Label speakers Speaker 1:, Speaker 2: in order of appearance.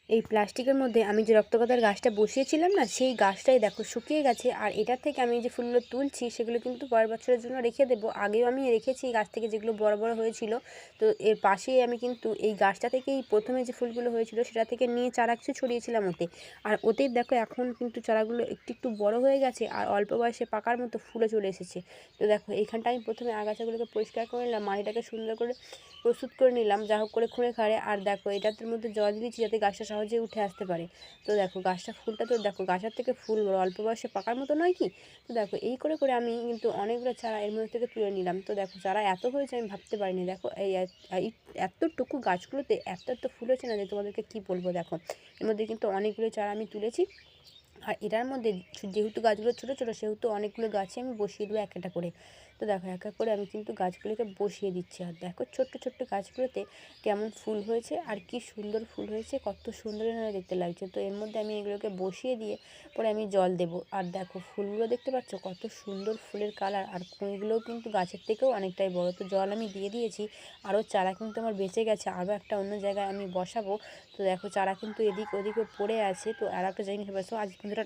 Speaker 1: এই প্লাস্টিকের মধ্যে আমি যে রক্তকথার গাছটা বসিয়েছিলাম না, সেই গাছটাই দেখো শুকিয়ে গেছে। আর এটার থেকে আমি যে ফুলগুলো তুলছি সেগুলো কিন্তু পরের বছরের জন্য রেখে দেবো। আগেও আমি রেখেছি এই গাছ থেকে যেগুলো বড় বড় হয়েছিল। তো এর পাশেই আমি কিন্তু এই গাছটা থেকেই প্রথমে যে ফুলগুলো হয়েছিল সেটা থেকে নিয়ে চারা কিছু ছড়িয়েছিলাম ওতে। আর ওতেই দেখো এখন কিন্তু চারাগুলো একটু একটু বড় হয়ে গেছে আর অল্প বয়সে পাকার মতো ফুলও চলে এসেছে। তো দেখো এইখানটা আমি প্রথমে আগাছাগুলোকে পরিষ্কার করে নিলাম, মাটিটাকে সুন্দর করে প্রস্তুত করে নিলাম, যা হোক করে খুঁড়ে খাড়ে। আর দেখো এটার মধ্যে জল দিয়েছি যাতে গাছটা সহজে উঠে আসতে পারে। তো দেখো গাছটা ফুলটা তো দেখো গাছের থেকে ফুল বড়, অল্প বয়সে পাকার মতো নয় কি? তো দেখো এই করে করে আমি কিন্তু অনেকগুলো চারা এর মধ্যে থেকে তুলে নিলাম। তো দেখো চারা এত হয়েছে আমি ভাবতে পারিনি। দেখো এই এতটুকু গাছগুলোতে এত এত ফুল হয়েছে না যে তোমাদেরকে কী বলবো। দেখো এর মধ্যে কিন্তু অনেকগুলো চারা আমি তুলেছি। আর এটার মধ্যে যেহেতু গাছগুলো ছোটো ছোটো সেহেতু অনেকগুলো গাছই আমি বসিয়ে দেবো এক একটা করে। তো দেখো এক এক করে আমি কিন্তু গাছগুলোকে বসিয়ে দিচ্ছি। আর দেখো ছোট্ট ছোট্ট গাছগুলোতে কেমন ফুল হয়েছে আর কি সুন্দর ফুল হয়েছে, কত সুন্দর দেখতে লাগছে। তো এর মধ্যে আমি এগুলোকে বসিয়ে দিয়ে পরে আমি জল দেবো। আর দেখো ফুলগুলো দেখতে পাচ্ছ কত সুন্দর ফুলের কালার, আর কুঁইগুলোও কিন্তু গাছের থেকেও অনেকটাই বড়। তো জল আমি দিয়ে দিয়েছি, আরও চারা কিন্তু আমার বেঁচে গেছে, আরও একটা অন্য জায়গায় আমি বসাবো। তো দেখো চারা কিন্তু এদিক ওদিকে পড়ে আছে। তো আর একটা জিনিস বসো আজ বন্ধুরা।